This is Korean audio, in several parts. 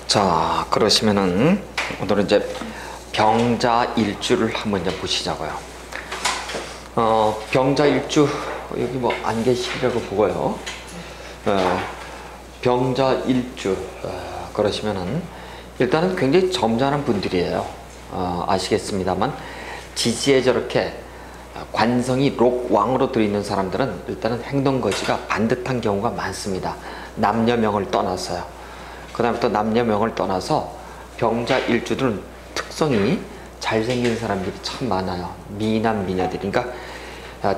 자, 그러시면은 오늘은 이제 병자일주를 한번 이제 보시자고요. 병자일주 여기 뭐 안 계시리라고 보고요. 병자일주 그러시면은 일단은 굉장히 점잖은 분들이에요. 아시겠습니다만 지지에 저렇게 관성이 록왕으로 들어있는 사람들은 일단은 행동거지가 반듯한 경우가 많습니다. 남녀명을 떠나서요. 그 다음에 또 남녀명을 떠나서 병자일주들은 특성이 잘생긴 사람들이 참 많아요. 미남 미녀들이. 그러니까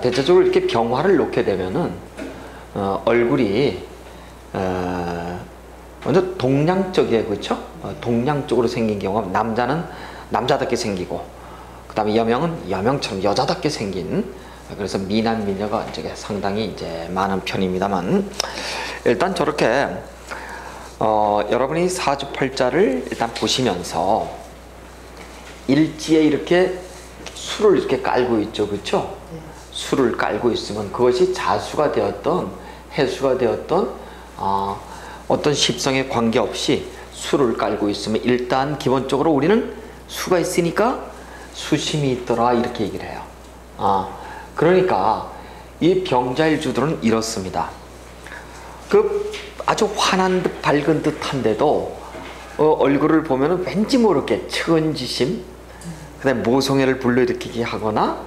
대체적으로 이렇게 병화를 놓게 되면은 얼굴이 먼저 동양적이에요. 그렇죠? 동양적으로 생긴 경우가 남자는 남자답게 생기고 그 다음에 여명은 여명처럼 여자답게 생긴, 그래서 미남 미녀가 이제 상당히 이제 많은 편입니다만, 일단 저렇게 여러분이 사주팔자를 일단 보시면서 일지에 이렇게 수를 이렇게 깔고 있죠. 그렇죠? 수를 깔고 있으면 그것이 자수가 되었던 해수가 되었던 어떤 십성에 관계없이 수를 깔고 있으면 일단 기본적으로 우리는 수가 있으니까 수심이 있더라 이렇게 얘기를 해요. 그러니까 이 병자일주들은 이렇습니다. 그 아주 환한 듯 밝은 듯한데도 얼굴을 보면은 왠지 모르게 측은지심, 그다음에 모성애를 불러일으키게 하거나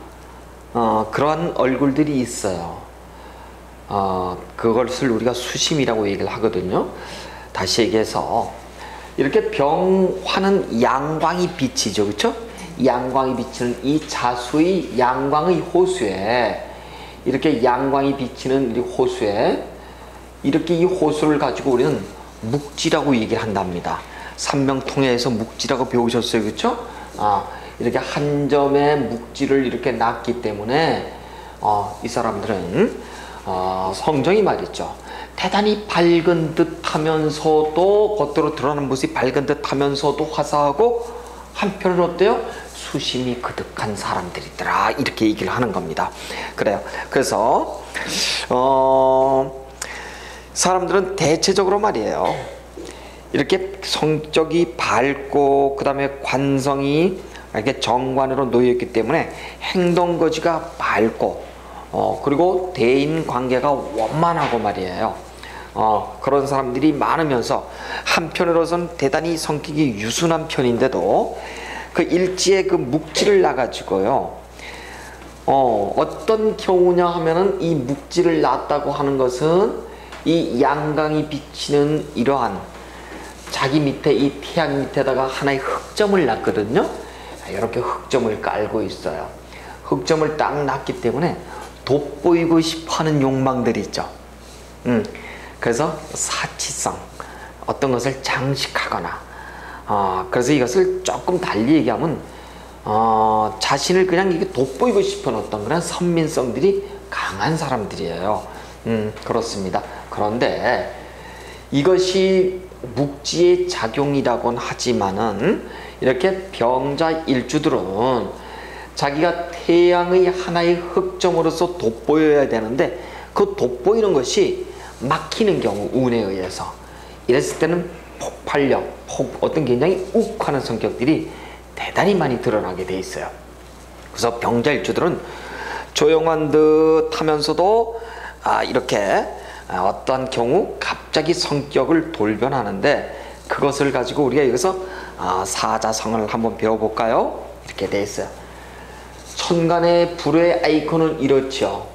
그러한 얼굴들이 있어요. 그것을 우리가 수심이라고 얘기를 하거든요. 다시 얘기해서 이렇게 병화는 양광이 비치죠. 그렇죠? 양광이 비치는 이 자수의 양광의 호수에, 이렇게 양광이 비치는 이 호수에 이렇게 이 호수를 가지고 우리는 묵지라고 얘기를 한답니다. 삼명통해에서 묵지라고 배우셨어요. 그렇죠? 이렇게 한 점의 묵지를 이렇게 놨기 때문에 이 사람들은 성정이 말이죠. 대단히 밝은 듯 하면서도 겉으로 드러나는 모습이 밝은 듯 하면서도 화사하고 한편은 어때요? 수심이 그득한 사람들이더라 이렇게 얘기를 하는 겁니다. 그래요. 그래서 사람들은 대체적으로 말이에요, 이렇게 성격이 밝고 그 다음에 관성이 이렇게 정관으로 놓여있기 때문에 행동거지가 밝고 그리고 대인관계가 원만하고 말이에요. 그런 사람들이 많으면서 한편으로서는 대단히 성격이 유순한 편인데도 그 일지의 그 묵지를 놔가지고요, 어떤 경우냐 하면은 이 묵지를 놨다고 하는 것은 이 양광이 비치는 이러한 자기 밑에 이 태양 밑에다가 하나의 흑점을 놨거든요. 이렇게 흑점을 깔고 있어요. 흑점을 딱 놨기 때문에 돋보이고 싶어하는 욕망들이 있죠. 그래서 사치성, 어떤 것을 장식하거나, 그래서 이것을 조금 달리 얘기하면 자신을 그냥 이게 돋보이고 싶은 어떤 그런 선민성들이 강한 사람들이에요. 그렇습니다. 그런데 이것이 묵지의 작용이라고는 하지만은 이렇게 병자일주들은 자기가 태양의 하나의 흑점으로서 돋보여야 되는데 그 돋보이는 것이 막히는 경우, 운에 의해서 이랬을 때는 폭발력, 어떤 굉장히 욱하는 성격들이 대단히 많이 드러나게 돼 있어요. 그래서 병자일주들은 조용한 듯 하면서도 이렇게 어떠한 경우 갑자기 성격을 돌변하는데, 그것을 가지고 우리가 여기서 사자성을 한번 배워볼까요? 이렇게 돼 있어요. 천간의 불의 아이콘은 이렇죠.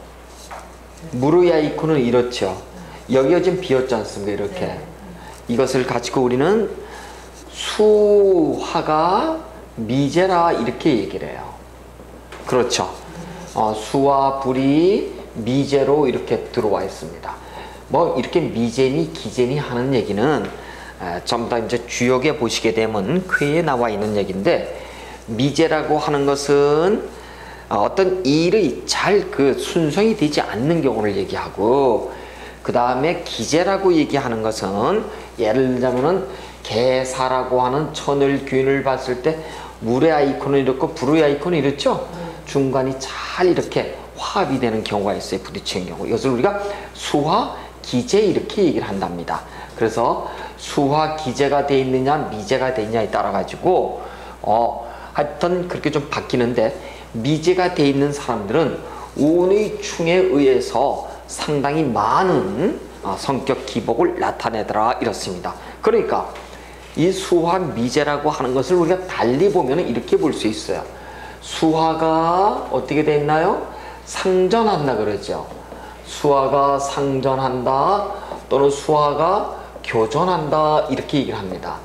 물의 아이콘은 이렇죠. 여기가 지금 비었지 않습니까? 이렇게. 이것을 가지고 우리는 수화가 미제라 이렇게 얘기를 해요. 그렇죠. 수와 불이 미제로 이렇게 들어와 있습니다. 뭐 이렇게 미제니 기제니 하는 얘기는 전부 다 이제 주역에 보시게 되면 쾌에 나와 있는 얘기인데, 미제라고 하는 것은 어떤 일의 잘 그 순성이 되지 않는 경우를 얘기하고, 그 다음에 기제라고 얘기하는 것은 예를 들자면은 개사라고 하는 천을 균을 봤을 때 물의 아이콘은 이렇고 불의 아이콘은 이렇죠. 중간이 잘 이렇게 화합이 되는 경우가 있어요. 부딪히는 경우. 이것을 우리가 수화, 기제 이렇게 얘기를 한답니다. 그래서 수화 기재가 돼 있느냐 미재가 돼 있냐에 따라 가지고 하여튼 그렇게 좀 바뀌는데, 미재가 돼 있는 사람들은 운의 충에 의해서 상당히 많은 성격 기복을 나타내더라 이렇습니다. 그러니까 이 수화 미재라고 하는 것을 우리가 달리 보면 이렇게 볼 수 있어요. 수화가 어떻게 돼 있나요? 상전한다 그러죠. 수화가 상전한다 또는 수화가 교전한다 이렇게 얘기를 합니다.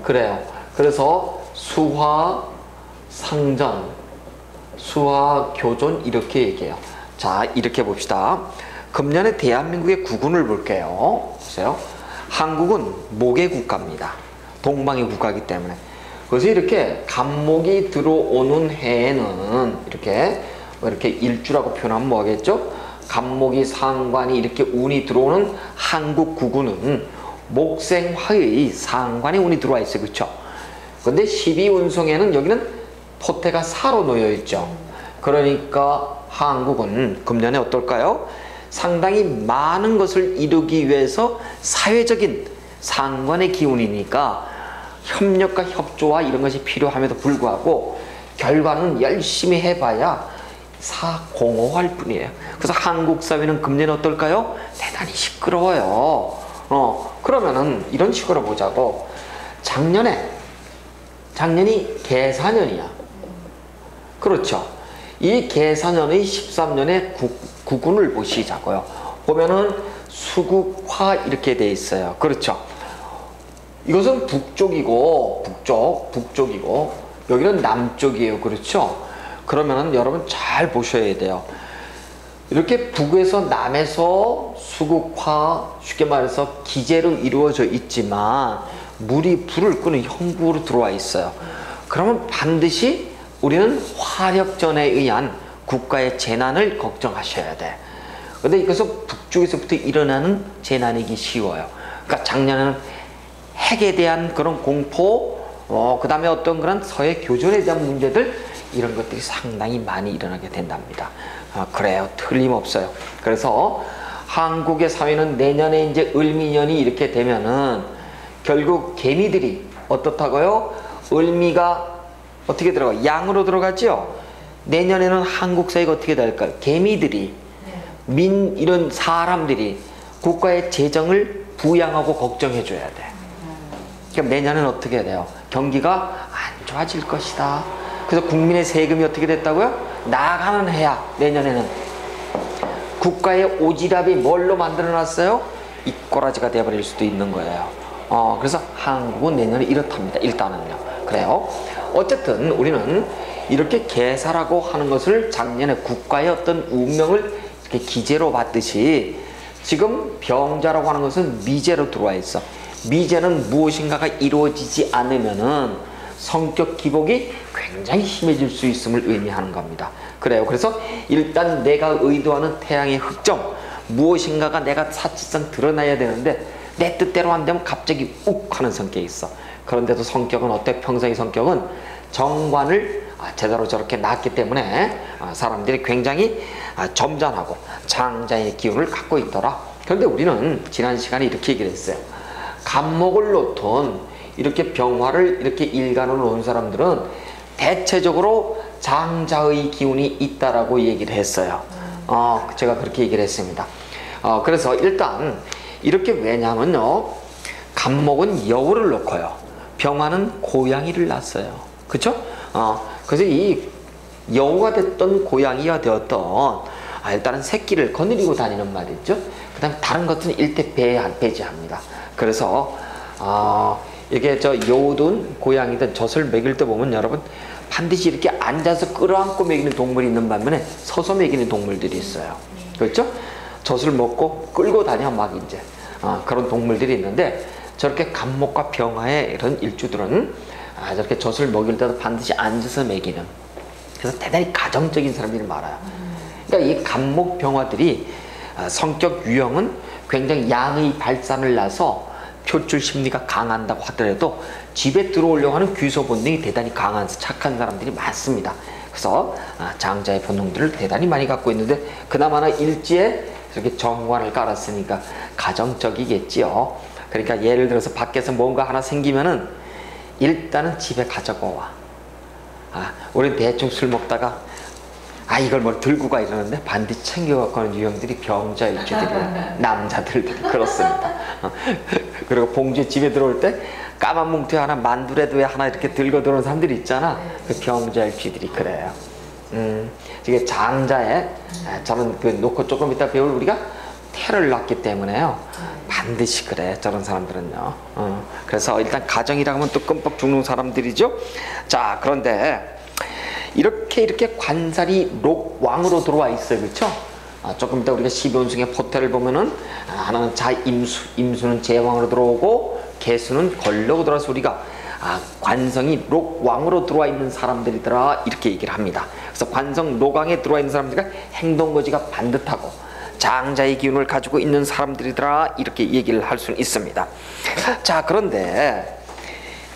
그래요. 그래서 수화 상전, 수화 교전 이렇게 얘기해요. 자, 이렇게 봅시다. 금년에 대한민국의 국운을 볼게요. 보세요. 한국은 목의 국가입니다. 동방의 국가이기 때문에. 그래서 이렇게 간목이 들어오는 해에는 이렇게 일주라고 표현하면 뭐겠죠? 간목이 상관이 이렇게 운이 들어오는 한국 국운은 목생화의 상관에 운이 들어와 있어요. 그렇죠? 근데 12운성에는 여기는 토태가 사로 놓여 있죠. 그러니까 한국은 금년에 어떨까요? 상당히 많은 것을 이루기 위해서 사회적인 상관의 기운이니까 협력과 협조와 이런 것이 필요함에도 불구하고 결과는 열심히 해봐야 사공허할 뿐이에요. 그래서 한국 사회는 금년에 어떨까요? 대단히 시끄러워요. 그러면은 이런 식으로 보자고. 작년이 개사년이야. 그렇죠. 이 개사년의 13년의 국운을 보시자고요. 보면은 수국화 이렇게 돼 있어요. 그렇죠. 이것은 북쪽이고 북쪽이고 여기는 남쪽이에요. 그렇죠. 그러면은 여러분 잘 보셔야 돼요. 이렇게 북에서 남에서 수국화, 쉽게 말해서 기재로 이루어져 있지만 물이 불을 끄는 형국으로 들어와 있어요. 그러면 반드시 우리는 화력전에 의한 국가의 재난을 걱정하셔야 돼. 근데 이것은 북쪽에서부터 일어나는 재난이기 쉬워요. 그러니까 작년에는 핵에 대한 그런 공포, 그 다음에 어떤 그런 서해 교전에 대한 문제들, 이런 것들이 상당히 많이 일어나게 된답니다. 그래요. 틀림없어요. 그래서 한국의 사회는 내년에 이제 을미년이 이렇게 되면은 결국 개미들이 어떻다고요? 을미가 어떻게 들어가? 양으로 들어가죠? 내년에는 한국 사회가 어떻게 될까요? 개미들이, 이런 사람들이 국가의 재정을 부양하고 걱정해 줘야 돼. 그럼 내년에는 어떻게 돼요? 경기가 안 좋아질 것이다. 그래서 국민의 세금이 어떻게 됐다고요? 나가는 해야 내년에는 국가의 오지랖이 뭘로 만들어놨어요? 이 꼬라지가 되어버릴 수도 있는 거예요. 그래서 한국은 내년에 이렇답니다. 일단은요. 그래요. 어쨌든 우리는 이렇게 개사라고 하는 것을 작년에 국가의 어떤 운명을 이렇게 기재로 봤듯이 지금 병자라고 하는 것은 미재로 들어와 있어. 미재는 무엇인가가 이루어지지 않으면은 성격 기복이 굉장히 심해질 수 있음을 의미하는 겁니다. 그래요. 그래서 일단 내가 의도하는 태양의 흑점, 무엇인가가 내가 사실상 드러나야 되는데 내 뜻대로 안 되면 갑자기 욱 하는 성격이 있어. 그런데도 성격은 어때? 평소의 성격은 정관을 제대로 저렇게 낳았기 때문에 사람들이 굉장히 점잖하고 장자의 기운을 갖고 있더라. 그런데 우리는 지난 시간에 이렇게 얘기를 했어요. 간목을 놓던 이렇게 병화를 이렇게 일간으로 놓은 사람들은 대체적으로 장자의 기운이 있다라고 얘기를 했어요. 제가 그렇게 얘기를 했습니다. 그래서 일단 이렇게, 왜냐면요, 간목은 여우를 놓고요, 병화는 고양이를 낳았어요. 그쵸? 그래서 이 여우가 됐던 고양이가 되었던 일단은 새끼를 거느리고 다니는 말이죠. 그 다음에 다른 것들은 일대 배제합니다. 그래서 이게 여우든 고양이든 젖을 먹일 때 보면 여러분 반드시 이렇게 앉아서 끌어안고 먹이는 동물이 있는 반면에 서서 먹이는 동물들이 있어요. 그렇죠? 젖을 먹고 끌고 다녀 막 이제 그런 동물들이 있는데, 저렇게 간목과 병화의 이런 일주들은 저렇게 젖을 먹일 때도 반드시 앉아서 먹이는, 그래서 대단히 가정적인 사람들이 많아요. 그러니까 이 간목 병화들이 성격 유형은 굉장히 양의 발산을 나서 표출 심리가 강한다고 하더라도 집에 들어오려고 하는 귀소 본능이 대단히 강한 착한 사람들이 많습니다. 그래서 장자의 본능들을 대단히 많이 갖고 있는데, 그나마나 일지에 이렇게 정관을 깔았으니까 가정적이겠지요. 그러니까 예를 들어서 밖에서 뭔가 하나 생기면은 일단은 집에 가져고 와. 우린 대충 술 먹다가 이걸 뭘 들고 가 이러는데 반드시 챙겨갖고 하는 유형들이 병자일주들이에요. 남자들이 그렇습니다. 그리고 봉지에 집에 들어올 때 까만 뭉투에 하나, 만두레도에 하나 이렇게 들고 들어오는 사람들이 있잖아. 그 병자일주들이 그래요. 이게 장자에 저는 놓고 조금 이따 배울 우리가 태를 낳기 때문에요. 반드시 그래, 저런 사람들은요. 그래서 일단 가정이라고 하면 또 끔뻑 죽는 사람들이죠. 자, 그런데 이렇게 관살이 록왕으로 들어와 있어요. 그렇죠? 조금 이따 우리가 12원숭의 포태를 보면은 하나는 임수는 제왕으로 들어오고 개수는 걸려고 들어와서 우리가 관성이 록왕으로 들어와 있는 사람들이더라 이렇게 얘기를 합니다. 그래서 관성 록왕에 들어와 있는 사람들이 행동거지가 반듯하고 장자의 기운을 가지고 있는 사람들이더라 이렇게 얘기를 할 수는 있습니다. 자, 그런데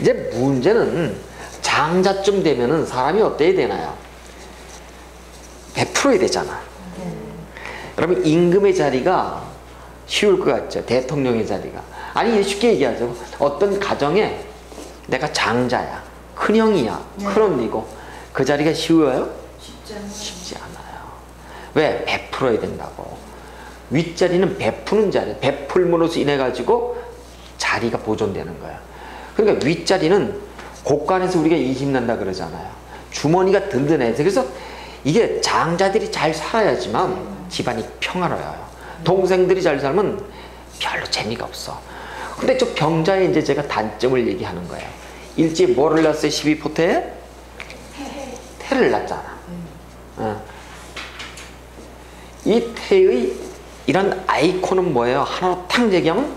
이제 문제는 장자쯤 되면은 사람이 어때야 되나요? 베풀어야 되잖아. 여러분, 임금의 자리가 쉬울 것 같죠? 대통령의 자리가. 아니, 쉽게 얘기하죠. 어떤 가정에 내가 장자야, 큰형이야, 큰언니고 그 자리가 쉬워요? 쉽지 않아요. 왜? 베풀어야 된다고. 윗자리는 베푸는 자리, 베풀므로서 인해 가지고 자리가 보존되는 거야. 그러니까 윗자리는 곳간에서 우리가 이집난다 그러잖아요. 주머니가 든든해서. 그래서 이게 장자들이 잘 살아야지만 집안이 평화로워요. 동생들이 잘 살면 별로 재미가 없어. 근데 저 병자에 이제 제가 단점을 얘기하는 거예요. 일찍 뭐를 낳았어요? 12포태에? 태를 낳잖아. 이 태의 이런 아이콘은 뭐예요? 하나로 탁 얘기하면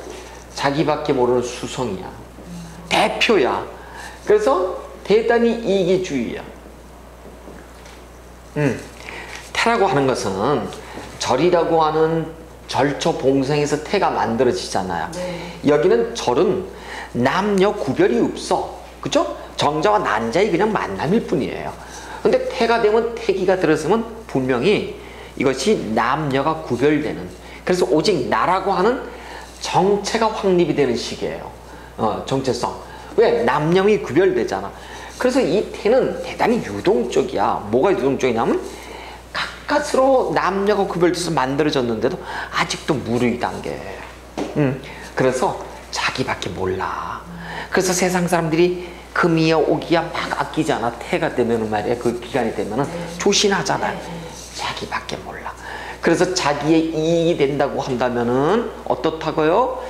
자기밖에 모르는 수성이야. 대표야. 그래서 대단히 이기주의야. 태라고 하는 것은 절이라고 하는 절초 봉생에서 태가 만들어지잖아요. 여기는 절은 남녀 구별이 없어. 그죠? 정자와 난자의 그냥 만남일 뿐이에요. 근데 태가 되면 태기가 들었으면 분명히 이것이 남녀가 구별되는, 그래서 오직 나라고 하는 정체가 확립이 되는 시기예요. 정체성. 왜? 남녀이 구별되잖아. 그래서 이 태는 대단히 유동적이야. 뭐가 유동적이냐면 가까스로 남녀가 구별돼서 만들어졌는데도 아직도 무르익 단계예요. 그래서 자기밖에 몰라. 그래서 세상 사람들이 금이야 오기야 막 아끼잖아. 태가 되면은 말이야. 그 기간이 되면은 조신하잖아. 자기밖에 몰라. 그래서 자기의 이익이 된다고 한다면은 어떻다고요?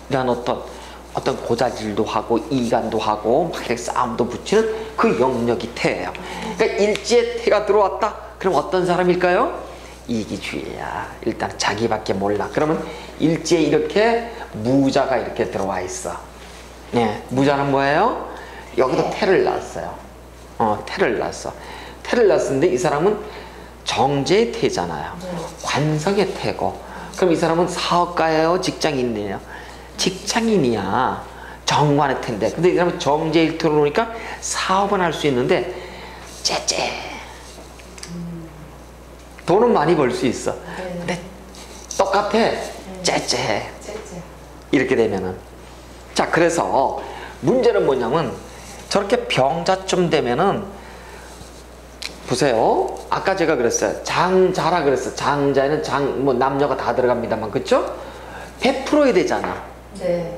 이런 어떤 고자질도 하고 이간도 하고 막 이렇게 싸움도 붙이는 그 영역이 태예요. 그러니까 일지에 태가 들어왔다. 그럼 어떤 사람일까요? 이기주의야. 일단 자기밖에 몰라. 그러면 일지에 이렇게 무자가 이렇게 들어와 있어. 예, 무자는 뭐예요? 여기도 태를 낳았어요. 태를 낳았어. 태를 낳았는데 이 사람은 정제의 태잖아요. 관성의 태고. 그럼 이 사람은 사업가예요? 직장인이에요? 직장인이야. 정관의 태인데. 근데 이 사람은 정제의 태로 놓으니까 사업은 할 수 있는데 째째. 돈은 많이 벌 수 있어. 근데 똑같아. 째째. 이렇게 되면은. 자, 그래서 문제는 뭐냐면 저렇게 병자쯤 되면은 보세요. 아까 제가 그랬어요. 장자라 그랬어요. 장자에는 뭐 남녀가 다 들어갑니다만, 그쵸? 베풀어야 되잖아. 네.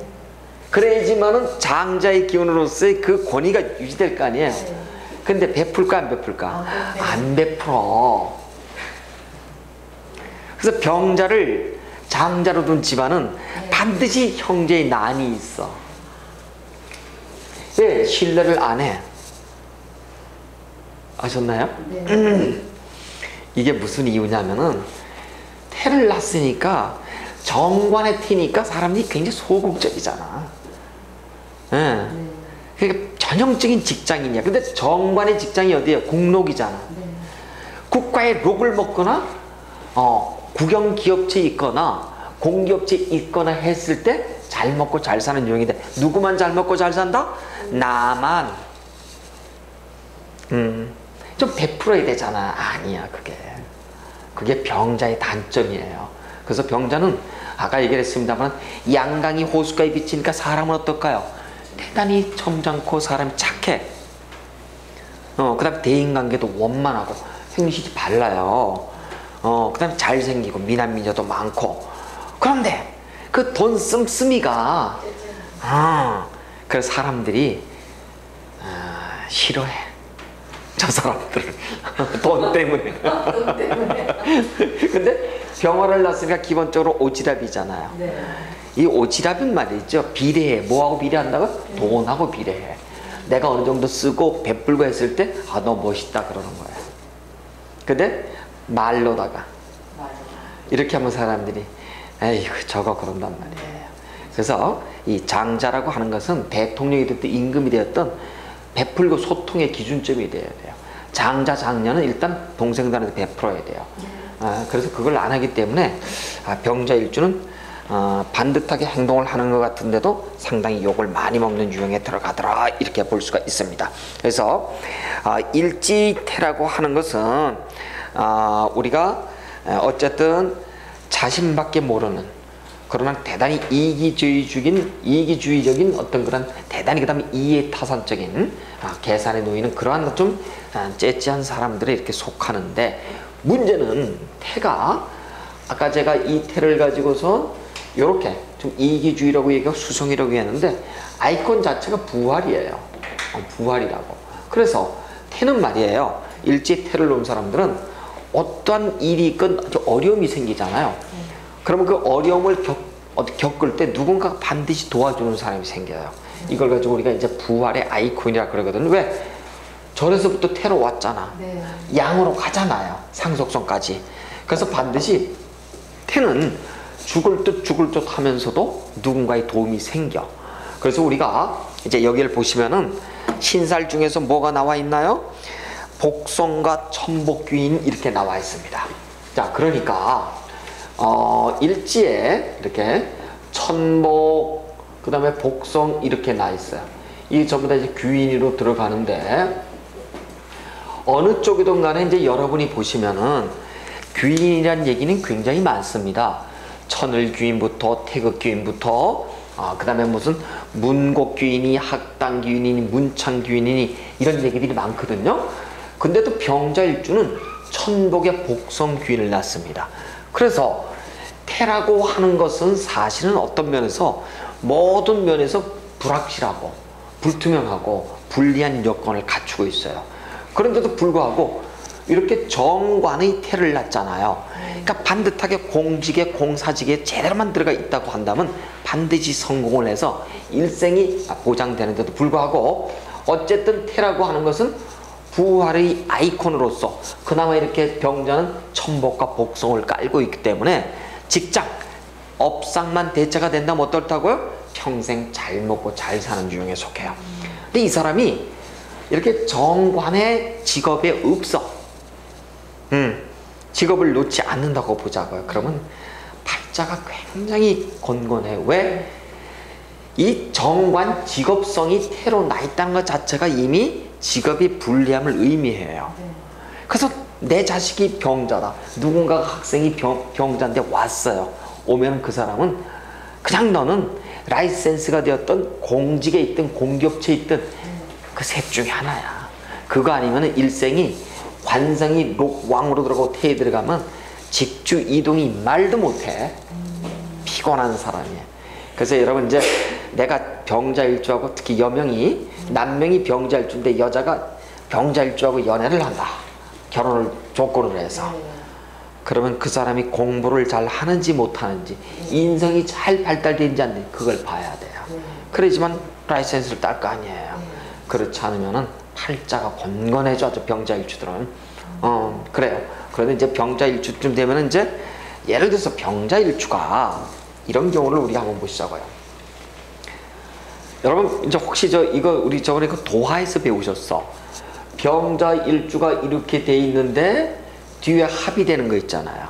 그래야지만은 장자의 기운으로서의 그 권위가 유지될 거 아니에요. 근데 베풀까 안 베풀까? 안 베풀어. 그래서 병자를 장자로 둔 집안은 반드시 형제의 난이 있어. 왜? 신뢰를 안 해. 아셨나요? 네. 이게 무슨 이유냐면은 태를 낳았으니까 정관의 태니까 사람들이 굉장히 소극적이잖아. 예. 그러니까 전형적인 직장인이야. 근데 정관의 직장이 어디예요? 국록이잖아. 국가의 록을 먹거나 국영기업체에 있거나 공기업체에 있거나 했을 때 잘 먹고 잘 사는 유형인데, 누구만 잘 먹고 잘 산다? 나만. 좀 베풀어야 되잖아. 아니야, 그게 병자의 단점이에요. 그래서 병자는 아까 얘기를 했습니다만 양강이 호숫가에 비치니까 사람은 어떨까요? 대단히 점잖고 사람이 착해. 그 다음에 대인관계도 원만하고 생리실이 발라요. 그 다음에 잘생기고 미남미녀도 많고. 그런데 그 돈 씀씀이가 그래서 사람들이 싫어해. 저 사람들을 돈 때문에. 근데 병화를 낳았으니까 기본적으로 오지랖이잖아요. 네. 이 오지랖은 말이죠. 비례해. 뭐하고 비례한다고? 돈하고 비례해. 내가 어느 정도 쓰고 베풀고 했을 때 너 멋있다 그러는 거야. 근데 말로다가 이렇게 하면 사람들이 에이구 저거 그런단 말이에요. 그래서 이 장자라고 하는 것은 대통령이 됐든 임금이 되었든 베풀고 소통의 기준점이 돼야 돼요. 장자 장녀는 일단 동생들한테 베풀어야 돼요. 그래서 그걸 안 하기 때문에 병자일주는 반듯하게 행동을 하는 것 같은데도 상당히 욕을 많이 먹는 유형에 들어가더라 이렇게 볼 수가 있습니다. 그래서 일지태라고 하는 것은 우리가 어쨌든 자신밖에 모르는 그러나 대단히 이기주의적인 어떤 그런 대단히 그 다음에 이해타산적인 계산에 놓이는 그러한 좀 째찌한 사람들에 이렇게 속하는데, 문제는 태가 아까 제가 이 태를 가지고서 이렇게 좀 이기주의라고 얘기하고 수성이라고 했는데 아이콘 자체가 부활이에요. 부활이라고. 그래서 태는 말이에요. 일지에 태를 놓은 사람들은 어떠한 일이 있건 아주 어려움이 생기잖아요. 그러면 그 어려움을 겪을 때 누군가가 반드시 도와주는 사람이 생겨요. 이걸 가지고 우리가 이제 부활의 아이콘이라 그러거든요. 왜? 절에서부터 태로 왔잖아. 네. 양으로 가잖아요. 상속성까지. 그래서 반드시 태는 죽을 듯 하면서도 누군가의 도움이 생겨. 그래서 우리가 이제 여기를 보시면은 신살 중에서 뭐가 나와 있나요? 복성과 천복귀인 이렇게 나와 있습니다. 자, 그러니까 일지에 이렇게 천복, 그 다음에 복성 이렇게 나 있어요. 이게 전부 다 이제 귀인으로 들어가는데, 어느 쪽이든 간에 이제 여러분이 보시면은 귀인이라는 얘기는 굉장히 많습니다. 천을귀인부터 태극귀인부터 그 다음에 무슨 문곡귀인이 학당귀인이니 문창귀인이니 이런 얘기들이 많거든요. 근데도 병자일주는 천복의 복성귀인을 낳습니다. 그래서 태라고 하는 것은 사실은 어떤 면에서 모든 면에서 불확실하고 불투명하고 불리한 여건을 갖추고 있어요. 그런데도 불구하고 이렇게 정관의 태를 낳잖아요. 그러니까 반듯하게 공직에 공사직에 제대로만 들어가 있다고 한다면 반드시 성공을 해서 일생이 보장되는데도 불구하고, 어쨌든 태라고 하는 것은 부활의 아이콘으로서 그나마 이렇게 병자는 천복과 복성을 깔고 있기 때문에 직장, 업상만 대체가 된다면 어떻다고요? 평생 잘 먹고 잘 사는 유형에 속해요. 근데 이 사람이 이렇게 정관의 직업에 없어. 직업을 놓지 않는다고 보자고요. 그러면 팔자가 굉장히 곤곤해요. 왜? 이 정관 직업성이 태로 나 있다는 것 자체가 이미 직업의 불리함을 의미해요. 그래서 내 자식이 병자다. 누군가가 학생이 병자인데 왔어요. 오면 그 사람은 그냥 너는 라이센스가 되었던 공직에 있든 공기업체에 있든 그 셋 중에 하나야. 그거 아니면 일생이 관성이 왕으로 들어가고 태에 들어가면 직주 이동이 말도 못해. 피곤한 사람이야. 그래서 여러분 이제 내가 병자일주하고 특히 여명이 남명이 병자일주인데 여자가 병자일주하고 연애를 한다. 결혼을 조건으로 해서. 그러면 그 사람이 공부를 잘 하는지 못하는지 인성이 잘 발달되는지 안 되는지 그걸 봐야 돼요. 그러지만 라이센스를 딸 거 아니에요. 그렇지 않으면은 팔자가 곤곤해져. 아주 병자일주들은. 그래요. 그런데 이제 병자일주쯤 되면은 이제 예를 들어서 병자일주가 이런 경우를 우리가 한번 보시자고요. 여러분 이제 혹시 이거 우리 저번에 그 도하에서 배우셨어. 병자일주가 이렇게 돼 있는데 뒤에 합이 되는 거 있잖아요.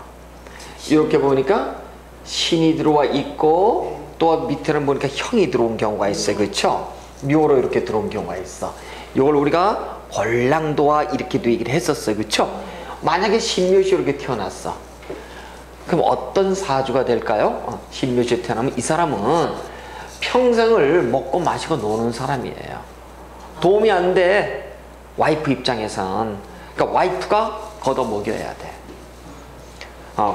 이렇게 보니까 신이 들어와 있고 또 밑에는 보니까 형이 들어온 경우가 있어요. 그렇죠? 묘로 이렇게 들어온 경우가 있어. 이걸 우리가 권랑도와 이렇게도 얘기를 했었어요. 그렇죠? 만약에 신묘시 이렇게 태어났어. 그럼 어떤 사주가 될까요? 신묘시에 태어나면 이 사람은 평생을 먹고 마시고 노는 사람이에요. 도움이 안 돼. 와이프 입장에선. 그러니까 와이프가 걷어먹여야 돼.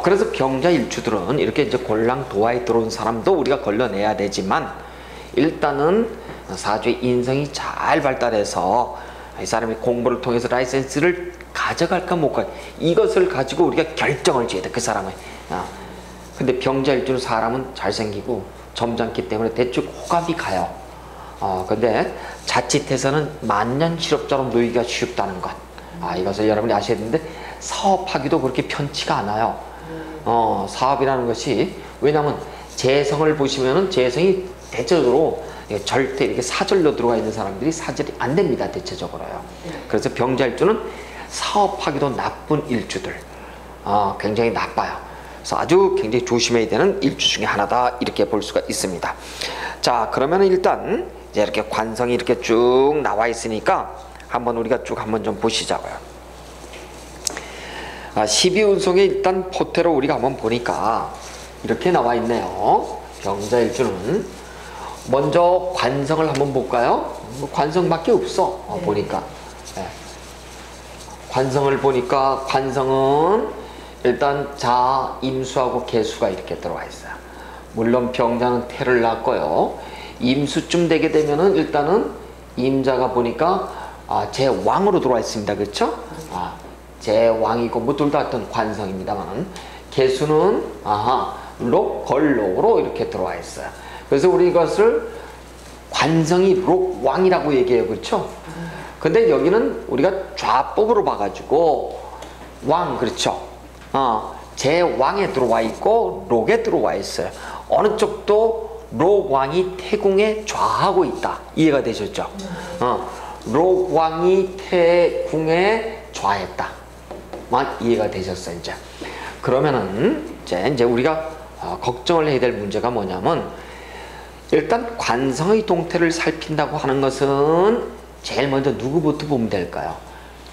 그래서 병자 일주들은 이렇게 이제 골랑 도화에 들어온 사람도 우리가 걸러내야 되지만, 일단은 사주의 인성이 잘 발달해서 이 사람이 공부를 통해서 라이센스를 가져갈까 못 갈까, 이것을 가지고 우리가 결정을 지어야 돼, 그 사람은. 근데 병자 일주는 사람은 잘생기고 점잖기 때문에 대충 호감이 가요. 근데 자칫해서는 만년 실업자로 놓이기가 쉽다는 것. 이것을 여러분이 아셔야 되는데, 사업하기도 그렇게 편치가 않아요. 사업이라는 것이, 왜냐하면 재성을 보시면은 재성이 대체적으로 절대 이렇게 사절로 들어가 있는 사람들이 사절이 안 됩니다, 대체적으로요. 그래서 병자 일주는 사업하기도 나쁜 일주들, 굉장히 나빠요. 그래서 아주 굉장히 조심해야 되는 일주 중에 하나다, 이렇게 볼 수가 있습니다. 자, 그러면 일단 이제 이렇게 관성이 이렇게 쭉 나와 있으니까 한번 우리가 쭉 한번 좀 보시자고요. 12운송에 일단 포태로 우리가 한번 보니까 이렇게 나와 있네요. 병자 일주는 먼저 관성을 한번 볼까요? 관성밖에 없어. 보니까. 네. 관성을 보니까 관성은 일단 자, 임수하고 개수가 이렇게 들어와 있어요. 물론 병자는 태를 낳고요. 임수쯤 되게 되면은 일단은 임자가 보니까 제왕으로 들어와 있습니다. 그렇죠? 제왕이고 뭐 둘 다 어떤 관성입니다만, 개수는 록, 걸록으로 이렇게 들어와 있어요. 그래서 우리 이것을 관성이 록왕이라고 얘기해요. 그렇죠? 근데 여기는 우리가 좌법으로 봐가지고 왕, 그렇죠? 제왕에 들어와 있고 록에 들어와 있어요. 어느 쪽도 록왕이 태궁에 좌하고 있다. 이해가 되셨죠? 록왕이 태궁에 좌했다. 이해가 되셨어요, 이제. 그러면은 이제 우리가 걱정을 해야 될 문제가 뭐냐면, 일단 관성의 동태를 살핀다고 하는 것은 제일 먼저 누구부터 보면 될까요?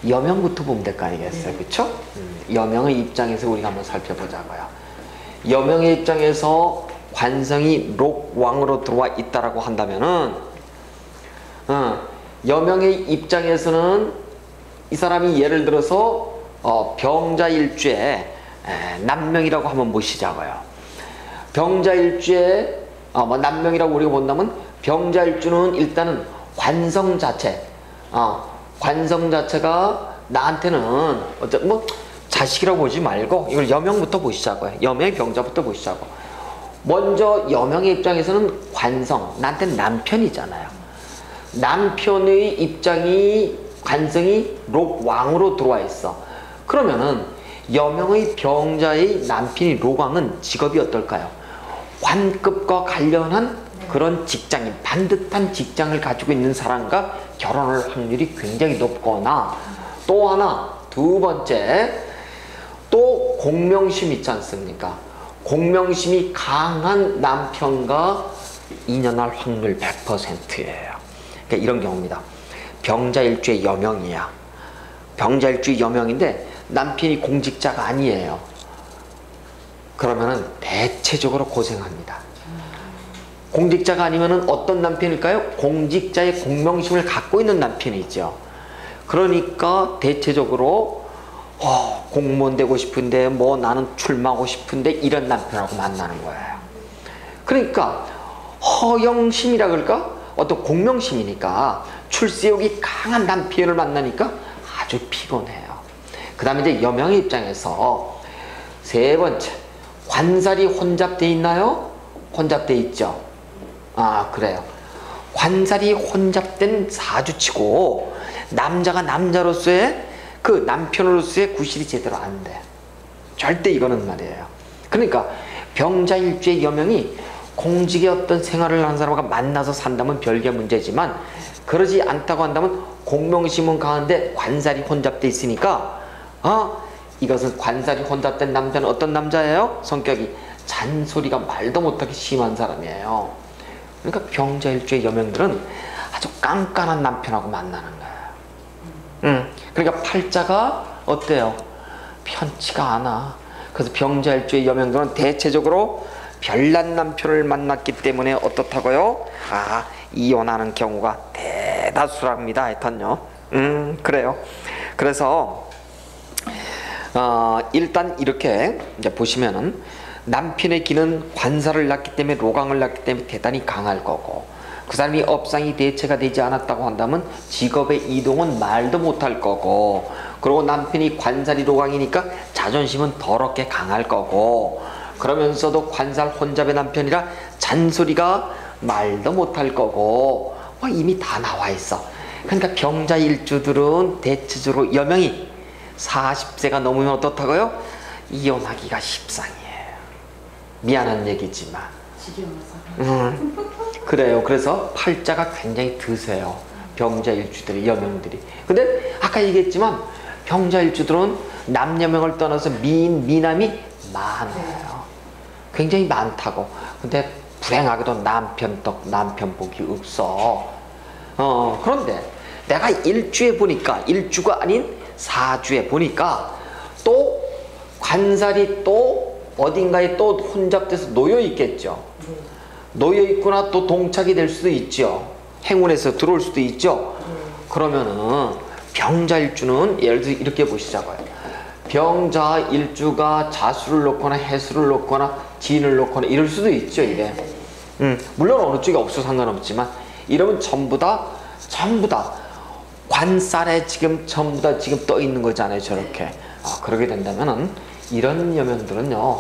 여명부터 보면 될 거 아니겠어요? 그렇죠? 여명의 입장에서 우리가 한번 살펴보자고요. 여명의 입장에서 관성이 록왕으로 들어와 있다라고 한다면은, 여명의 입장에서는 이 사람이 예를 들어서 병자일주에 남명이라고 한번 보시자고요. 병자일주에 남명이라고 우리가 본다면, 병자일주는 일단은 관성 자체, 관성 자체가 나한테는 자식이라고 보지 말고 이걸 여명부터 보시자고요. 여명의 병자부터 보시자고. 먼저 여명의 입장에서는 관성, 나한테는 남편이잖아요. 남편의 입장이, 관성이 록왕으로 들어와 있어. 그러면은 여명의 병자의 남편이 록왕은 직업이 어떨까요? 관급과 관련한 그런 직장인, 반듯한 직장을 가지고 있는 사람과 결혼할 확률이 굉장히 높거나, 또 하나, 두 번째, 또 공명심 있지 않습니까? 공명심이 강한 남편과 인연할 확률 100%예요. 그러니까 이런 경우입니다. 병자일주의 여명이야. 병자일주의 여명인데 남편이 공직자가 아니에요. 그러면은 대체적으로 고생합니다. 공직자가 아니면은 어떤 남편일까요? 공직자의 공명심을 갖고 있는 남편이죠. 그러니까 대체적으로 공무원 되고 싶은데, 나는 출마하고 싶은데, 이런 남편하고 만나는 거예요. 그러니까 허영심이라 그럴까? 어떤 공명심이니까 출세욕이 강한 남편을 만나니까 아주 피곤해요. 그 다음에 이제 여명의 입장에서 세 번째, 관살이 혼잡돼 있나요? 혼잡돼 있죠. 그래요. 관살이 혼잡된 사주치고 남자가 남자로서의 그 남편으로서의 구실이 제대로 안 돼. 절대 이거는 말이에요. 그러니까 병자일주의 여명이 공직의 어떤 생활을 하는 사람과 만나서 산다면 별개 문제지만, 그러지 않다고 한다면 공명심은 강한데 관살이 혼잡돼 있으니까 이것은 관살이 혼잡된 남자는 어떤 남자예요? 성격이 잔소리가 말도 못하게 심한 사람이에요. 그러니까 병자일주의 여명들은 아주 깐깐한 남편하고 만나는 거예요. 그러니까 팔자가 어때요? 편치가 않아. 그래서 병자일주의 여명들은 대체적으로 별난 남편을 만났기 때문에 어떻다고요? 이혼하는 경우가 대다수랍니다. 하여튼요. 그래요. 그래서 일단 이렇게 이제 보시면은 남편의 기는 관사를 낳기 때문에 로강을 낳기 때문에 대단히 강할 거고, 그 사람이 업상이 대체가 되지 않았다고 한다면 직업의 이동은 말도 못할 거고, 그리고 남편이 관살이 로강이니까 자존심은 더럽게 강할 거고, 그러면서도 관살 혼잡의 남편이라 잔소리가 말도 못할 거고, 이미 다 나와 있어. 그러니까 병자일주들은 대체적으로 여명이 40세가 넘으면 어떻다고요? 이혼하기가 십상이에요. 미안한 얘기지만. 그래요. 그래서 팔자가 굉장히 드세요. 병자일주들의 여명들이. 근데 아까 얘기했지만 병자일주들은 남여명을 떠나서 미남이 많아요. 굉장히 많다고. 근데 불행하게도 남편 복이 없어. 그런데 내가 일주에 보니까, 일주가 아닌 사주에 보니까 또 관살이 또 어딘가에 또 혼잡돼서 놓여 있겠죠. 놓여 있거나 또 동착이 될 수도 있죠. 행운에서 들어올 수도 있죠. 그러면은 병자일주는 예를 들어 이렇게 보시자고요. 병자일주가 자수를 놓거나 해수를 놓거나 진을 놓거나 이럴 수도 있죠. 이게 물론 어느 쪽이 없어 상관없지만, 이러면 전부 다 관살에 지금 전부 다 지금 떠 있는 거잖아요. 저렇게. 그러게 된다면은 이런 여명들은요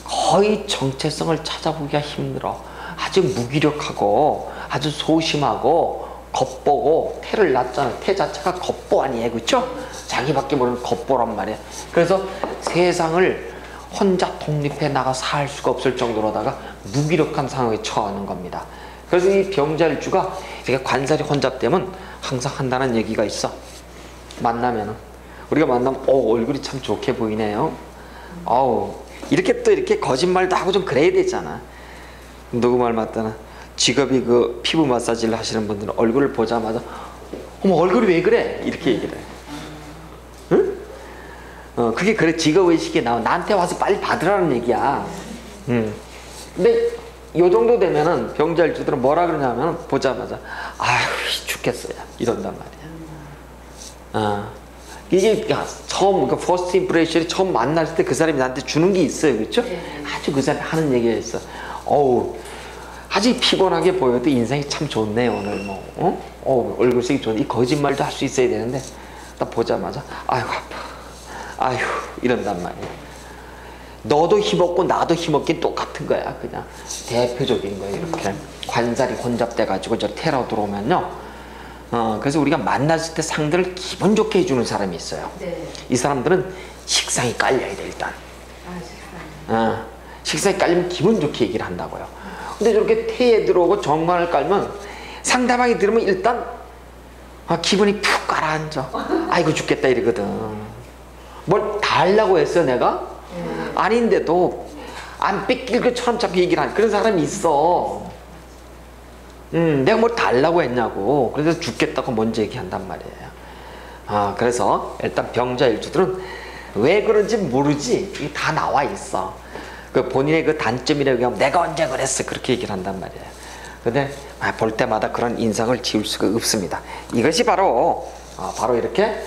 거의 정체성을 찾아보기가 힘들어. 아주 무기력하고 아주 소심하고 겉보고, 태를 낳잖아. 태 자체가 겉보 아니에요, 그렇죠? 자기밖에 모르는 겉보란 말이에요. 그래서 세상을 혼자 독립해 나가 살 수가 없을 정도로다가 무기력한 상황에 처하는 겁니다. 그래서 이 병자일주가 이렇게 관살이 혼잡되면 항상 한다는 얘기가 있어. 만나면은, 우리가 만나면 얼굴이 참 좋게 보이네요. 이렇게 또 이렇게 거짓말도 하고 좀 그래야 되잖아. 누구 말 맞다나 직업이 그 피부 마사지를 하시는 분들은 얼굴을 보자마자 어머 얼굴이 왜 그래? 이렇게 얘기를 해. 응? 그게 그래 직업의식에 나와. 나한테 와서 빨리 받으라는 얘기야. 근데 요 정도 되면은 병자일주들은 뭐라 그러냐면 보자마자 아휴 죽겠어요 이런단 말이야. 이게 처음 그 퍼스트 임프레션이 처음 만났을 때 그 사람이 나한테 주는 게 있어요, 그렇죠? 아주 그 사람이 하는 얘기가 있어. 아주 피곤하게 보여도 인생이 참 좋네요 오늘 얼굴색이 좋네. 이 거짓말도 할 수 있어야 되는데 딱 보자마자 아이고 아파, 아휴 이런단 말이야. 너도 힘없고 나도 힘없긴 똑같은 거야. 그냥 대표적인 거예요. 이렇게 관살이 혼잡돼 가지고 저 테러 들어오면요. 그래서 우리가 만났을 때 상대를 기분 좋게 해주는 사람이 있어요. 네. 이 사람들은 식상이 깔려야 돼 일단. 식상이 깔리면 기분 좋게 얘기를 한다고요. 근데 저렇게 태에 들어오고 정관을 깔면 상대방이 들으면 일단 기분이 푹 가라앉아. 아이고 죽겠다 이러거든. 뭘 다 하려고 했어 내가? 아닌데도 안 뺏길 것처럼 자꾸 얘기를 하는 그런 사람이 있어. 내가 뭘 달라고 했냐고. 그래서 죽겠다고 먼저 얘기한단 말이에요. 그래서 일단 병자일주들은 왜 그런지 모르지. 이게 다 나와 있어. 그 본인의 그 단점이라고 하면 내가 언제 그랬어 그렇게 얘기를 한단 말이에요. 근데 볼 때마다 그런 인상을 지울 수가 없습니다. 이것이 바로 이렇게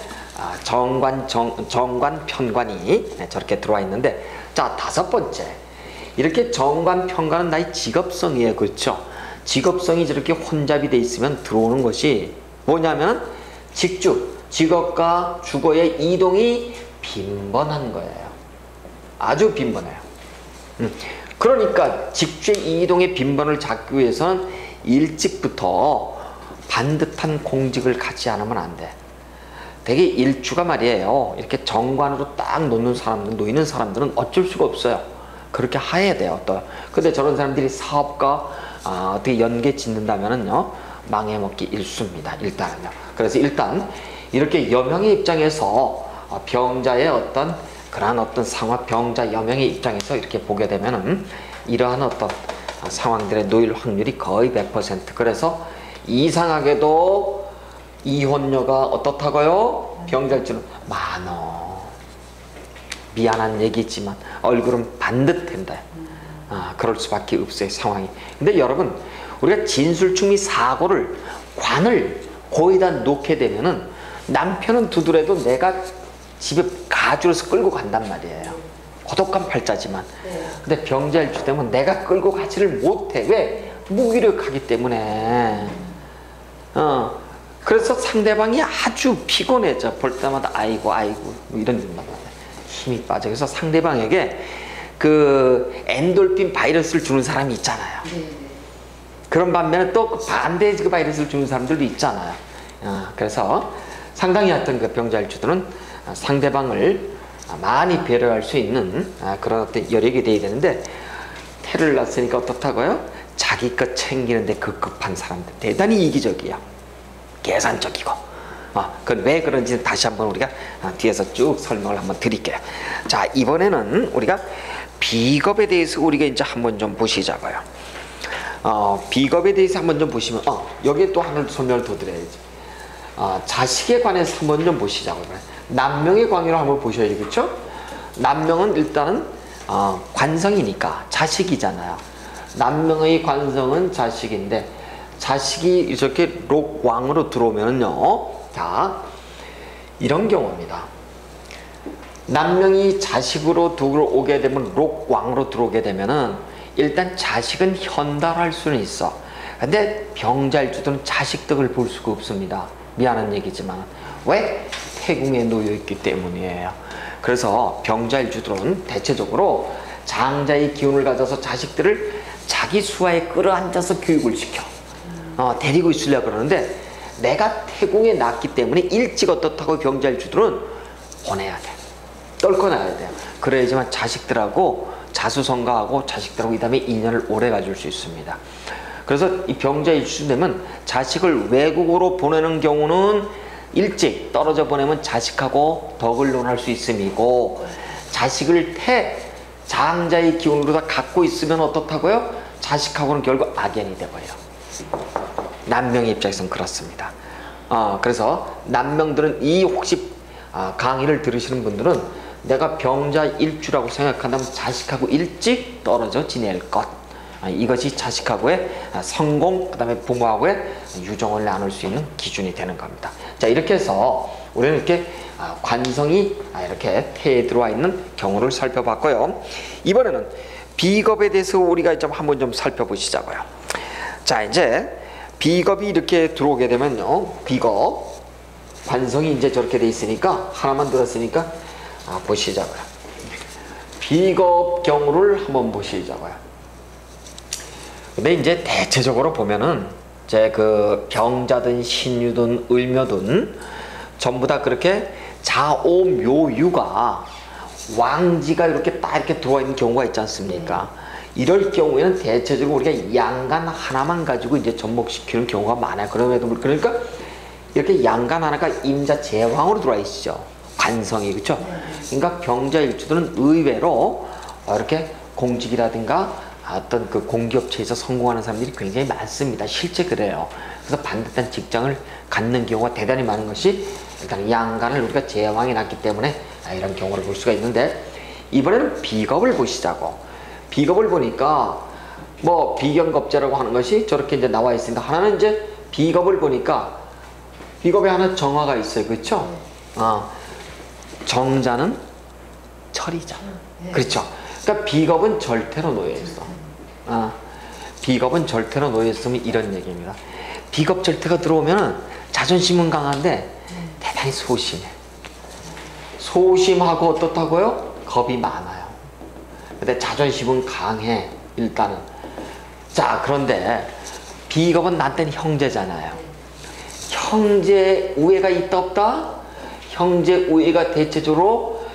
정관 편관이 저렇게 들어와 있는데, 자 다섯 번째, 이렇게 정관 편관은 나의 직업성이에요, 그렇죠? 직업성이 저렇게 혼잡이 돼 있으면 들어오는 것이 뭐냐면 직업과 주거의 이동이 빈번한 거예요. 아주 빈번해요. 그러니까 직주의 이동의 빈번을 잡기 위해서는 일찍부터 반듯한 공직을 갖지 않으면 안 돼. 되게 일주가 말이에요. 이렇게 정관으로 딱 놓이는 사람들은 어쩔 수가 없어요. 그렇게 해야 돼요. 또 근데 저런 사람들이 사업가 어떻게 연계 짓는다면은요 망해먹기 일쑤입니다. 일단은요. 그래서 일단 이렇게 여명의 입장에서 병자의 그러한 상황, 병자 여명의 입장에서 이렇게 보게 되면은 이러한 상황들에 놓일 확률이 거의 100%. 그래서 이상하게도 이혼녀가 어떻다고요? 병자일주는 많어. 미안한 얘기지만 얼굴은 반듯한다. 그럴 수밖에 없어요, 상황이. 근데 여러분, 우리가 진술충 및 사고를, 관을 거기다 놓게 되면은 남편은 두드려도 내가 집에 가주로서 끌고 간단 말이에요. 고독한 팔자지만. 근데 병자일주 되면 내가 끌고 가지를 못해. 왜? 무기력하기 때문에. 그래서 상대방이 아주 피곤해져. 볼 때마다 아이고 뭐 이런 일만 힘이 빠져. 그래서 상대방에게 그 엔돌핀 바이러스를 주는 사람이 있잖아요. 그런 반면에 또 반대의 그 바이러스를 주는 사람들도 있잖아요. 그래서 상당히 어떤 그 병자일주들은 상대방을 많이 배려할 수 있는 그런 어떤 여력이 돼야 되는데, 태를 낳았으니까 어떻다고요? 자기 것 챙기는데 급급한 사람들, 대단히 이기적이야. 계산적이고. 그건 왜 그런지 다시 한번 우리가 뒤에서 쭉 설명을 한번 드릴게요. 자, 이번에는 우리가 비겁에 대해서 우리가 이제 한번 좀 보시자고요. 비겁에 대해서 한번 좀 보시면, 여기에 또 하나 설명을 더 드려야지. 자식에 관해서 한번 좀 보시자고요. 남명의 관계로 한번 보셔야지, 그렇죠? 남명은 일단은 관성이니까 자식이잖아요. 남명의 관성은 자식인데, 자식이 이렇게 록왕으로 들어오면요, 자, 이런 경우입니다. 남명이 자식으로 들어오게 되면, 록왕으로 들어오게 되면은 일단 자식은 현달할 수는 있어. 근데 병자일주들은 자식 덕을 볼 수가 없습니다. 미안한 얘기지만. 왜? 태궁에 놓여 있기 때문이에요. 그래서 병자일주들은 대체적으로 장자의 기운을 가져서 자식들을 자기 수하에 끌어안아서 교육을 시켜. 데리고 있으려고 그러는데, 내가 태궁에 낳기 때문에 일찍 어떻다고 병자일주들은 보내야 돼. 떨궈놔야 돼요. 그래야지만 자식들하고 자수성가하고 자식들하고 이 다음에 인연을 오래 가질 수 있습니다. 그래서 이 병자일주 되면 자식을 외국으로 보내는 경우는 일찍 떨어져 보내면 자식하고 덕을 논할 수 있음이고, 자식을 장자의 기운으로 다 갖고 있으면 어떻다고요? 자식하고는 결국 악연이 되고요. 남명의 입장에서는 그렇습니다. 그래서 남명들은 이 혹시 강의를 들으시는 분들은 내가 병자일주라고 생각한다면 자식하고 일찍 떨어져 지낼 것, 이것이 자식하고의 성공, 그 다음에 부모하고의 유정을 나눌 수 있는 기준이 되는 겁니다. 자, 이렇게 해서 우리는 이렇게 관성이 이렇게 태에 들어와 있는 경우를 살펴봤고요. 이번에는 비겁에 대해서 우리가 좀 한번 좀 살펴보시자고요. 자, 이제 비겁이 이렇게 들어오게 되면요, 비겁 관성이 이제 저렇게 돼 있으니까, 하나만 들었으니까 보시자고요. 비겁 경우를 한번 보시자고요. 근데 이제 대체적으로 보면은 이제 그 병자든 신유든 을묘든 전부 다 그렇게 자오묘유가 왕지가 이렇게 딱 이렇게 들어와 있는 경우가 있지 않습니까? 이럴 경우에는 대체적으로 우리가 양간 하나만 가지고 이제 접목시키는 경우가 많아요. 그러니까 이렇게 양간 하나가 임자 제왕으로 들어와 있죠. 관성이, 그렇죠? 그러니까 병자일주들은 의외로 이렇게 공직이라든가 어떤 그 공기업체에서 성공하는 사람들이 굉장히 많습니다. 실제 그래요. 그래서 반듯한 직장을 갖는 경우가 대단히 많은 것이, 일단 양간을 우리가 제왕이 났기 때문에 이런 경우를 볼 수가 있는데, 이번에는 비겁을 보시자고. 비겁을 보니까 뭐 비견겁제라고 하는 것이 저렇게 이제 나와 있으니까, 하나는 이제 비겁을 보니까 비겁에 하나 정화가 있어요, 그렇죠? 정자는 철이죠, 그렇죠? 그러니까 비겁은 절대로 놓여 있어. 비겁은 절대로 놓여 있으면 이런 얘기입니다. 비겁 절대가 들어오면은 자존심은 강한데 대단히 소심해. 소심하고 어떻다고요? 겁이 많아요. 근데 자존심은 강해, 일단은. 자, 그런데 비겁은 나한테는 형제잖아요. 형제 우애가 있다 없다? 형제 우애가 대체적으로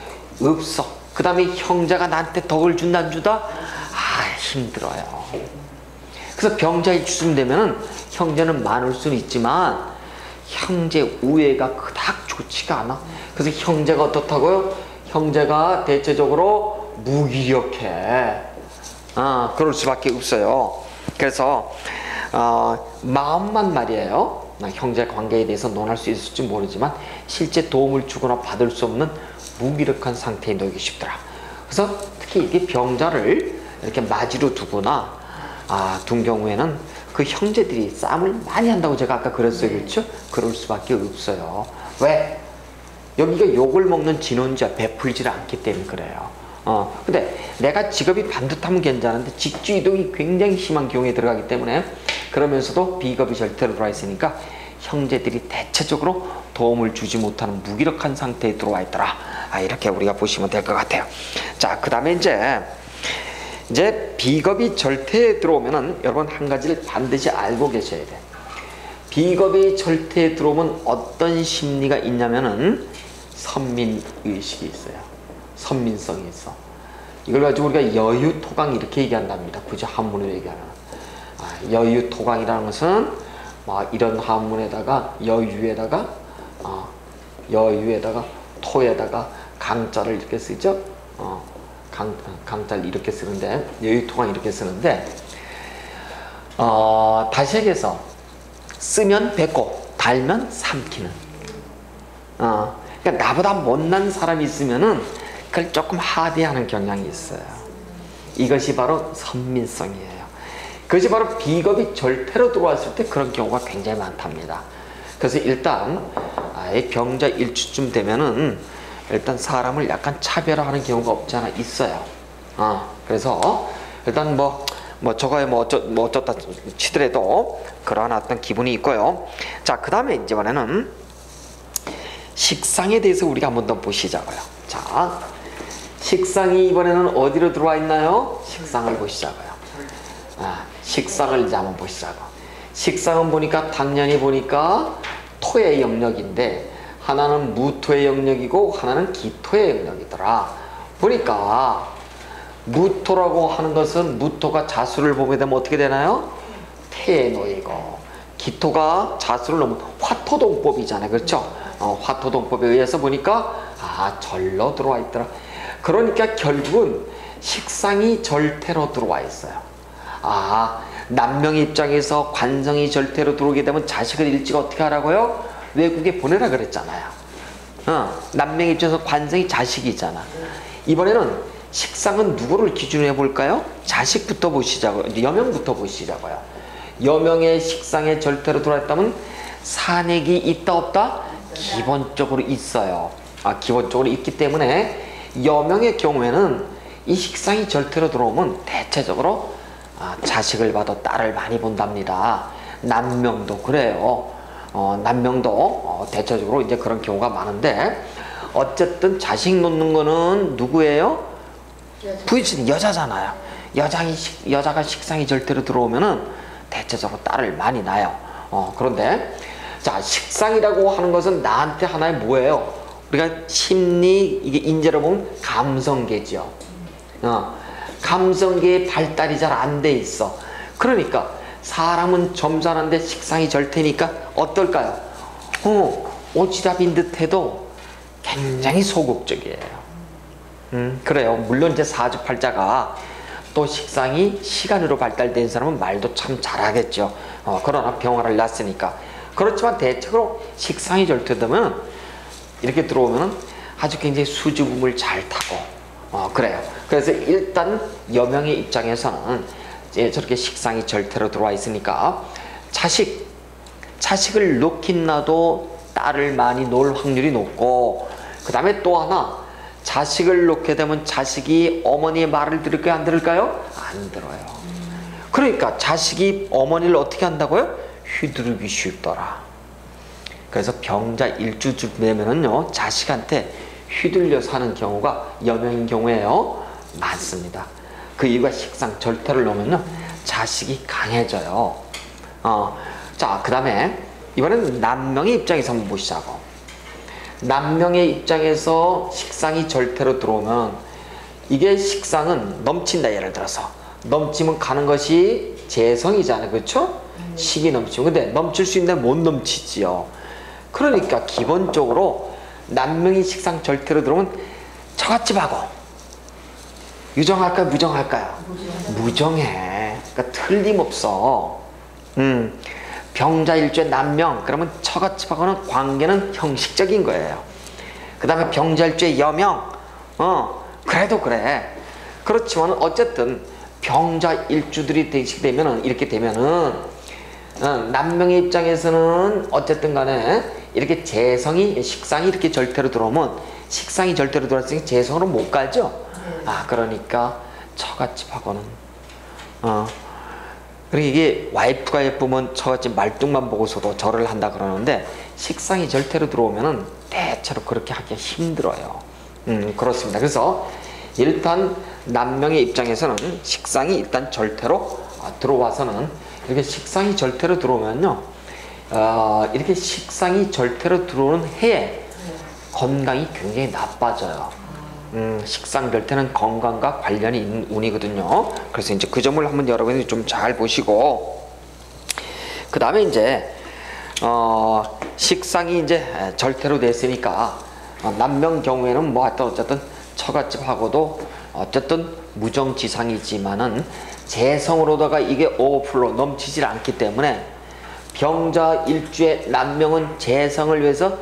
없어. 그 다음에 형제가 나한테 덕을 준다 안 주다? 힘들어요. 그래서 병자일주쯤 되면은 형제는 많을 수는 있지만 형제 우애가 그닥 좋지가 않아. 그래서 형제가 어떻다고요? 형제가 대체적으로 무기력해. 그럴 수밖에 없어요. 그래서 마음만 말이에요. 형제 관계에 대해서 논할 수 있을지 모르지만 실제 도움을 주거나 받을 수 없는 무기력한 상태에 놓이기 쉽더라. 그래서 특히 이게 병자를 이렇게 맞이로 두거나 둔 경우에는 그 형제들이 싸움을 많이 한다고 제가 아까 그랬어요. 그렇죠? 그럴 수밖에 없어요. 왜? 여기가 욕을 먹는 진원지와 베풀지를 않기 때문에 그래요. 근데 내가 직업이 반듯하면 괜찮은데 직주 이동이 굉장히 심한 경우에 들어가기 때문에 그러면서도 비겁이 절대로 들어와 있으니까 형제들이 대체적으로 도움을 주지 못하는 무기력한 상태에 들어와 있더라. 이렇게 우리가 보시면 될 것 같아요. 자, 그 다음에 이제 비겁이 절대에 들어오면은 여러분 한 가지를 반드시 알고 계셔야 돼. 비겁이 절대에 들어오면 어떤 심리가 있냐면은 선민의식이 있어요. 선민성이 있어. 이걸 가지고 우리가 여유토강 이렇게 얘기한답니다. 굳이 한문으로 얘기하면. 여유토강이라는 것은 이런 한문에다가 여유에다가 토에다가 강자를 이렇게 쓰죠. 강자를 이렇게 쓰는데 여유토강 이렇게 쓰는데 다시 얘기해서 쓰면 뱉고 달면 삼키는. 그러니까 나보다 못난 사람이 있으면은 그걸 조금 하대하는 경향이 있어요. 이것이 바로 선민성이에요. 그것이 바로 비겁이 절대로 들어왔을 때 그런 경우가 굉장히 많답니다. 그래서 일단 병자 일주쯤 되면은 일단 사람을 약간 차별화하는 경우가 없지 않아 있어요. 그래서 일단 저거에 어쩌다 치더라도 그러한 어떤 기분이 있고요. 자, 그 다음에 이번에는 식상에 대해서 우리가 한번 더 보시자고요. 자, 식상이 이번에는 어디로 들어와 있나요? 식상을 보시자고요. 식상을 이제 한번 보시자고. 식상은 당연히 보니까 토의 영역인데 하나는 무토의 영역이고 하나는 기토의 영역이더라. 보니까 무토라고 하는 것은 무토가 자수를 보게 되면 어떻게 되나요? 태에 놓이고, 기토가 자수를 놓으면 화토동법이잖아요. 그렇죠? 화토동법에 의해서 보니까 절로 들어와 있더라. 그러니까 결국은 식상이 절태로 들어와 있어요. 남명의 입장에서 관성이 절태로 들어오게 되면 자식을 일찍 어떻게 하라고요? 외국에 보내라 그랬잖아요. 남명의 입장에서 관성이 자식이잖아. 이번에는 식상은 누구를 기준으로 해볼까요? 자식부터 보시자고요. 여명부터 보시자고요. 여명의 식상에 절대로 들어와 있다면 산액이 있다 없다? 기본적으로 있어요. 기본적으로 있기 때문에 여명의 경우에는 이 식상이 절대로 들어오면 대체적으로 자식을 봐도 딸을 많이 본답니다. 남명도 그래요. 남명도 대체적으로 이제 그런 경우가 많은데 어쨌든 자식 놓는 거는 누구예요? 부인 여자잖아요. 여자가 식상이 절대로 들어오면은 대체적으로 딸을 많이 낳아요. 그런데 자, 식상이라고 하는 것은 나한테 하나의 뭐예요? 우리가 심리 이게 인재로 보면 감성계죠. 감성계의 발달이 잘 안 돼 있어. 그러니까 사람은 점잖은데 식상이 절대니까 어떨까요? 오지랖인 듯해도 굉장히 소극적이에요. 그래요. 물론 이제 사주팔자가 또 식상이 시간으로 발달된 사람은 말도 참 잘하겠죠. 그러나 병화를 낳았으니까. 그렇지만 대체로 식상이 절대되면 이렇게 들어오면 아주 굉장히 수줍음을 잘 타고 그래요. 그래서 일단 여명의 입장에서는 이제 저렇게 식상이 절대로 들어와 있으니까 자식을 놓긴 놔도 딸을 많이 놓을 확률이 높고, 그 다음에 또 하나 자식을 놓게 되면 자식이 어머니의 말을 들을까요? 안 들을까요? 안 들어요. 그러니까 자식이 어머니를 어떻게 한다고요? 휘두르기 쉽더라. 그래서 병자 일주쯤 되면은요 자식한테 휘둘려 사는 경우가 여명인 경우에요 많습니다. 그 이유가 식상 절대를 놓으면요 자식이 강해져요. 자, 그 다음에 이번에는 남명의 입장에서 한번 보시자고. 남명의 입장에서 식상이 절대로 들어오면 이게 식상은 넘친다. 예를 들어서 넘치면 가는 것이 재성이잖아요. 그렇죠? 식이 넘치고. 근데 넘칠 수 있는데 못 넘치지요. 그러니까 기본적으로 남명이 식상 절대로 들어오면 처갓집하고 유정할까요? 무정할까요? 무정해. 그러니까 틀림없어. 병자일주의 남명 그러면 처갓집하고는 관계는 형식적인 거예요. 그 다음에 병자일주의 여명. 그래도 그래. 그렇지만 어쨌든 병자일주들이 되면은 이렇게 되면은 남명의 입장에서는 어쨌든 간에 이렇게 재성이 식상이 이렇게 절대로 들어오면 식상이 절대로 들어왔으니까 재성으로 못 가죠. 그러니까 처갓집하고는 그리고 이게 와이프가 예쁘면 처갓집 말뚝만 보고서도 절을 한다 그러는데 식상이 절대로 들어오면은 대체로 그렇게 하기가 힘들어요. 그렇습니다. 그래서 일단 남명의 입장에서는 식상이 일단 절대로 들어와서는 이렇게 식상이 절대로 들어오면요, 이렇게 식상이 절대로 들어오는 해에 건강이 굉장히 나빠져요. 식상 절대는 건강과 관련이 있는 운이거든요. 그래서 이제 그 점을 한번 여러분이 좀 잘 보시고, 그 다음에 이제 식상이 이제 절대로 됐으니까 남명 경우에는 뭐 하여튼 어쨌든 처갓집하고도 어쨌든 무정지상이지만은 재성으로다가 이게 오버플로 넘치질 않기 때문에 병자 일주의 남명은 재성을 위해서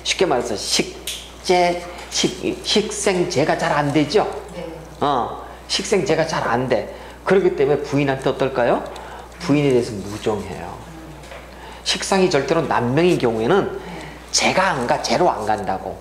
쉽게 말해서 식생제가 잘 안 되죠. 식생제가 잘 안 돼. 그렇기 때문에 부인한테 어떨까요? 부인에 대해서 무정해요. 식상이 절대로 남명인 경우에는 재가 안 가, 재로 안 간다고.